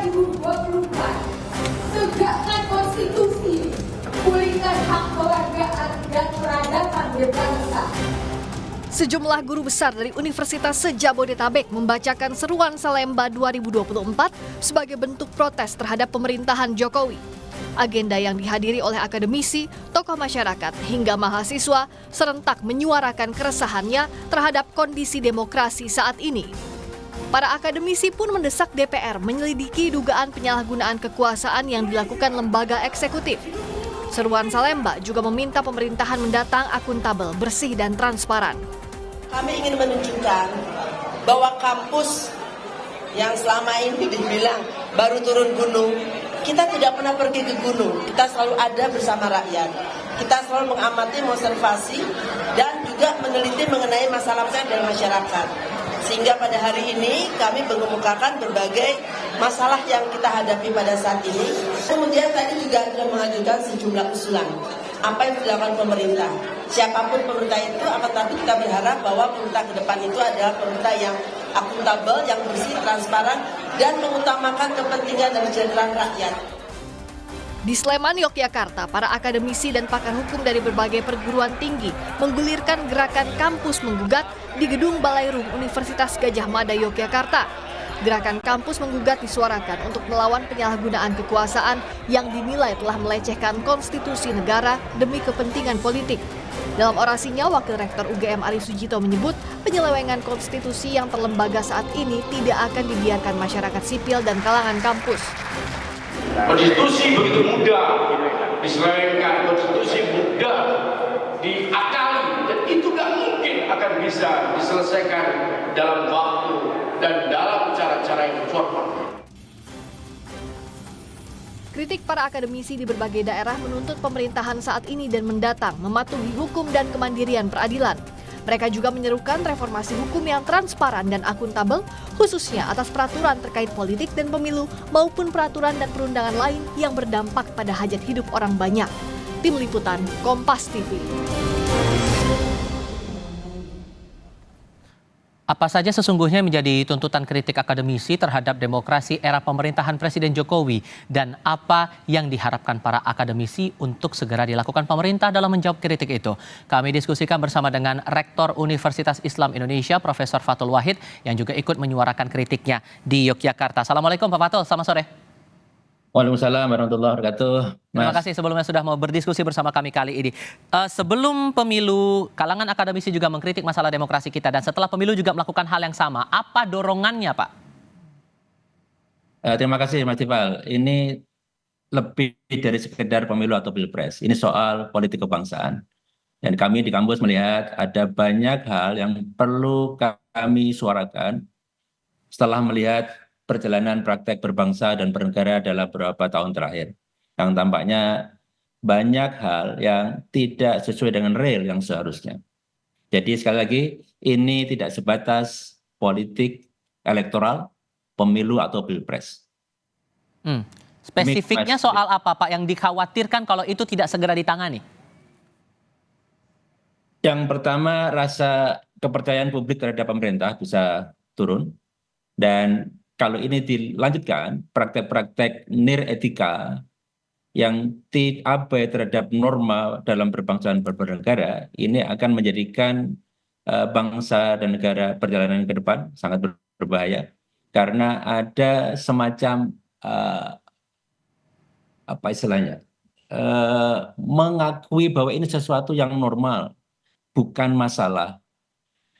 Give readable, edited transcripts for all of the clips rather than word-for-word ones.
2024. Tegakkan konstitusi, pulihkan hak kewargaan dan peradaban berbangsa. Sejumlah guru besar dari Universitas se-Jabodetabek membacakan seruan Salemba 2024 sebagai bentuk protes terhadap pemerintahan Jokowi. Agenda yang dihadiri oleh akademisi, tokoh masyarakat, hingga mahasiswa serentak menyuarakan keresahannya terhadap kondisi demokrasi saat ini. Para akademisi pun mendesak DPR menyelidiki dugaan penyalahgunaan kekuasaan yang dilakukan lembaga eksekutif. Seruan Salemba juga meminta pemerintahan mendatang akuntabel, bersih, dan transparan. Kami ingin menunjukkan bahwa kampus yang selama ini dibilang baru turun gunung, kita tidak pernah pergi ke gunung, kita selalu ada bersama rakyat. Kita selalu mengamati, observasi, dan juga meneliti mengenai masalah-masalah dari masyarakat. Sehingga pada hari ini kami mengemukakan berbagai masalah yang kita hadapi pada saat ini. Kemudian tadi juga sudah mengajukan sejumlah usulan. Apa yang dilakukan pemerintah? Siapapun pemerintah itu, akan tapi kita berharap bahwa pemerintah ke depan itu adalah pemerintah yang akuntabel, yang bersih, transparan, dan mengutamakan kepentingan dan kesejahteraan rakyat. Di Sleman, Yogyakarta, para akademisi dan pakar hukum dari berbagai perguruan tinggi menggulirkan gerakan kampus menggugat di gedung Balai Rum Universitas Gadjah Mada, Yogyakarta. Gerakan kampus menggugat disuarakan untuk melawan penyalahgunaan kekuasaan yang dinilai telah melecehkan konstitusi negara demi kepentingan politik. Dalam orasinya, Wakil Rektor UGM Ari Sujito menyebut penyelewengan konstitusi yang terlembaga saat ini tidak akan dibiarkan masyarakat sipil dan kalangan kampus. Konstitusi begitu mudah diselewengkan, konstitusi mudah diakali, dan itu gak mungkin akan bisa diselesaikan dalam waktu dan dalam cara-cara yang formal. Kritik para akademisi di berbagai daerah menuntut pemerintahan saat ini dan mendatang mematuhi hukum dan kemandirian peradilan. Mereka juga menyerukan reformasi hukum yang transparan dan akuntabel, khususnya atas peraturan terkait politik dan pemilu maupun peraturan dan perundangan lain yang berdampak pada hajat hidup orang banyak. Tim Liputan, Kompas TV. Apa saja sesungguhnya menjadi tuntutan kritik akademisi terhadap demokrasi era pemerintahan Presiden Jokowi, dan apa yang diharapkan para akademisi untuk segera dilakukan pemerintah dalam menjawab kritik itu? Kami diskusikan bersama dengan Rektor Universitas Islam Indonesia, Profesor Fathul Wahid, yang juga ikut menyuarakan kritiknya di Yogyakarta. Assalamualaikum Pak Fathul, selamat sore. Waalaikumsalam warahmatullahi wabarakatuh. Terima kasih sebelumnya sudah mau berdiskusi bersama kami kali ini. Sebelum pemilu, kalangan akademisi juga mengkritik masalah demokrasi kita, dan setelah pemilu juga melakukan hal yang sama. Apa dorongannya, Pak? Terima kasih Mas Tifal. Ini lebih dari sekedar pemilu atau pilpres. Ini soal politik kebangsaan. Dan kami di kampus melihat ada banyak hal yang perlu kami suarakan setelah melihat perjalanan praktek berbangsa dan bernegara dalam beberapa tahun terakhir, yang tampaknya banyak hal yang tidak sesuai dengan real yang seharusnya. Jadi sekali lagi, ini tidak sebatas politik elektoral, pemilu atau pilpres. Spesifiknya soal apa, Pak, yang dikhawatirkan kalau itu tidak segera ditangani? Yang pertama, rasa kepercayaan publik terhadap pemerintah bisa turun, dan kalau ini dilanjutkan, praktek-praktek nir-etika yang abai terhadap norma dalam berbangsa dan bernegara, ini akan menjadikan bangsa dan negara perjalanan ke depan sangat berbahaya. Karena ada semacam, apa istilahnya, mengakui bahwa ini sesuatu yang normal, bukan masalah.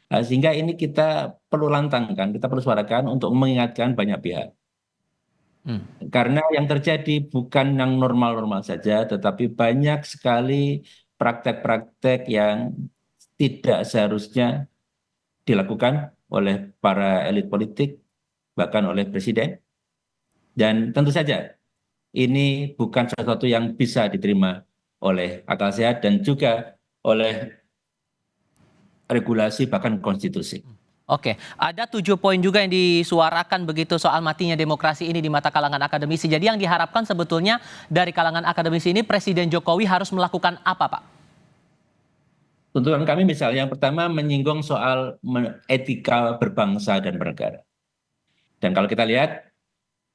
Sehingga ini kita perlu lantangkan, kita perlu suarakan untuk mengingatkan banyak pihak. Karena yang terjadi bukan yang normal-normal saja, tetapi banyak sekali praktek-praktek yang tidak seharusnya dilakukan oleh para elit politik, bahkan oleh presiden. Dan tentu saja ini bukan sesuatu yang bisa diterima oleh akal sehat dan juga oleh regulasi bahkan konstitusi. Oke, ada 7 poin juga yang disuarakan begitu soal matinya demokrasi ini di mata kalangan akademisi. Jadi yang diharapkan sebetulnya dari kalangan akademisi ini, Presiden Jokowi harus melakukan apa, Pak? Tuntutan kami misalnya yang pertama menyinggung soal etika berbangsa dan bernegara. Dan kalau kita lihat,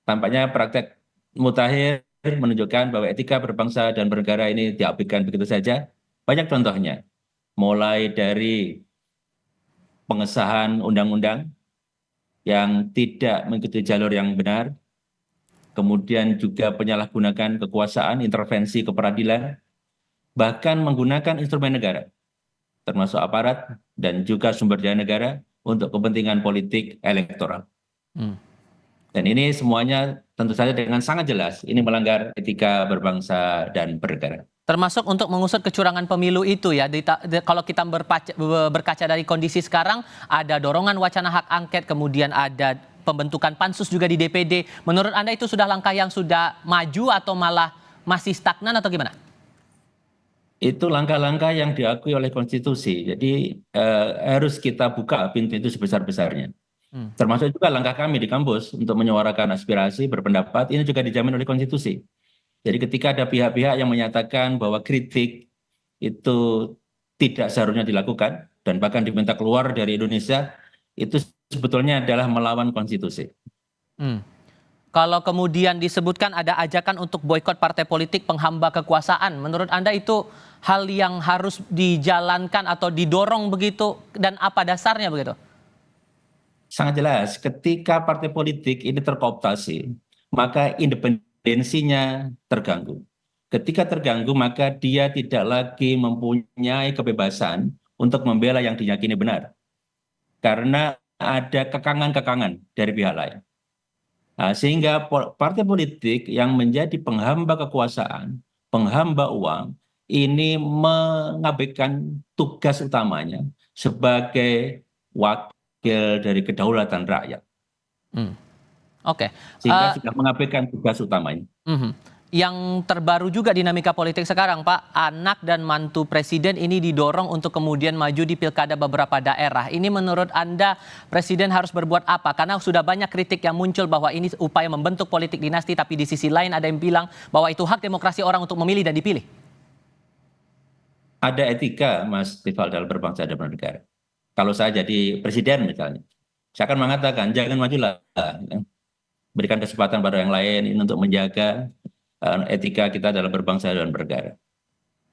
Tampaknya praktek mutakhir menunjukkan bahwa etika berbangsa dan bernegara ini diabaikan begitu saja. Banyak contohnya, mulai dari pengesahan undang-undang yang tidak mengikuti jalur yang benar, kemudian juga penyalahgunaan kekuasaan, intervensi ke peradilan, bahkan menggunakan instrumen negara, termasuk aparat dan juga sumber daya negara untuk kepentingan politik elektoral. Dan ini semuanya tentu saja dengan sangat jelas ini melanggar etika berbangsa dan bernegara. Termasuk untuk mengusut kecurangan pemilu itu ya. Kalau kita berkaca dari kondisi sekarang, ada dorongan wacana hak angket, kemudian ada pembentukan pansus juga di DPD. Menurut Anda itu sudah langkah yang sudah maju atau malah masih stagnan atau gimana? Itu langkah-langkah yang diakui oleh konstitusi. Jadi harus kita buka pintu itu sebesar-besarnya. Termasuk juga langkah kami di kampus untuk menyuarakan aspirasi, berpendapat, ini juga dijamin oleh konstitusi. Jadi ketika ada pihak-pihak yang menyatakan bahwa kritik itu tidak seharusnya dilakukan, dan bahkan diminta keluar dari Indonesia, itu sebetulnya adalah melawan konstitusi. Kalau kemudian disebutkan ada ajakan untuk boikot partai politik penghamba kekuasaan, menurut Anda itu hal yang harus dijalankan atau didorong begitu, dan apa dasarnya begitu? Sangat jelas, ketika partai politik ini terkooptasi, maka independensinya terganggu. Ketika terganggu, maka dia tidak lagi mempunyai kebebasan untuk membela yang diyakini benar. Karena ada kekangan-kekangan dari pihak lain. Nah, sehingga partai politik yang menjadi penghamba kekuasaan, penghamba uang, ini mengabaikan tugas utamanya sebagai wakil dari kedaulatan rakyat. Oke. Sehingga sudah mengabaikan tugas utamanya. Yang terbaru juga dinamika politik sekarang, Pak, anak dan mantu presiden ini didorong untuk kemudian maju di pilkada beberapa daerah. Ini menurut Anda presiden harus berbuat apa? Karena sudah banyak kritik yang muncul bahwa ini upaya membentuk politik dinasti, tapi di sisi lain ada yang bilang bahwa itu hak demokrasi orang untuk memilih dan dipilih. Ada etika, Mas Tifal, dalam berbangsa dan bernegara. Kalau saya jadi presiden misalnya, saya akan mengatakan jangan majulah, berikan kesempatan pada yang lain ini untuk menjaga etika kita dalam berbangsa dan bernegara.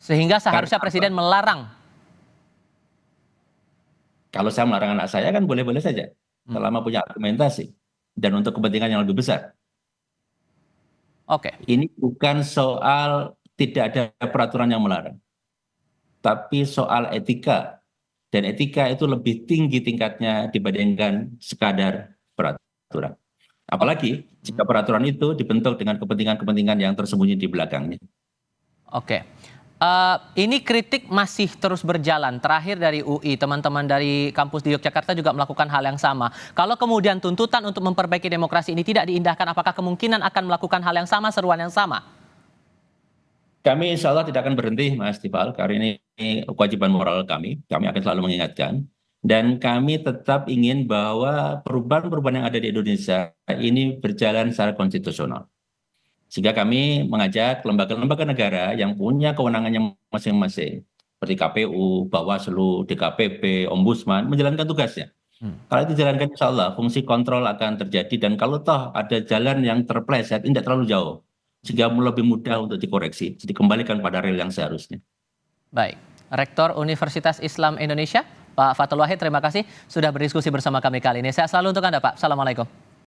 Sehingga seharusnya presiden melarang. Kalau saya melarang anak saya kan boleh-boleh saja, selama punya argumentasi dan untuk kepentingan yang lebih besar. Oke. Ini bukan soal tidak ada peraturan yang melarang, tapi soal etika. Dan etika itu lebih tinggi tingkatnya dibandingkan sekadar peraturan. Apalagi jika peraturan itu dibentuk dengan kepentingan-kepentingan yang tersembunyi di belakangnya. Oke. Ini kritik masih terus berjalan. Terakhir dari UI, teman-teman dari kampus di Yogyakarta juga melakukan hal yang sama. Kalau kemudian tuntutan untuk memperbaiki demokrasi ini tidak diindahkan, apakah kemungkinan akan melakukan hal yang sama, seruan yang sama? Kami insya Allah tidak akan berhenti, Mas Tifal, karena ini kewajiban moral kami. Kami akan selalu mengingatkan. Dan kami tetap ingin bahwa perubahan-perubahan yang ada di Indonesia ini berjalan secara konstitusional. Sehingga kami mengajak lembaga-lembaga negara yang punya kewenangannya masing-masing, seperti KPU, Bawaslu, DKPP, Ombudsman, menjalankan tugasnya. Kalau itu dijalankan, insya Allah fungsi kontrol akan terjadi. Dan kalau toh ada jalan yang terpleset, tidak terlalu jauh, sehingga lebih mudah untuk dikoreksi, dikembalikan pada rel yang seharusnya. Baik, Rektor Universitas Islam Indonesia, Pak Fathul Wahid, terima kasih sudah berdiskusi bersama kami kali ini. Sehat selalu untuk Anda, Pak. Assalamualaikum.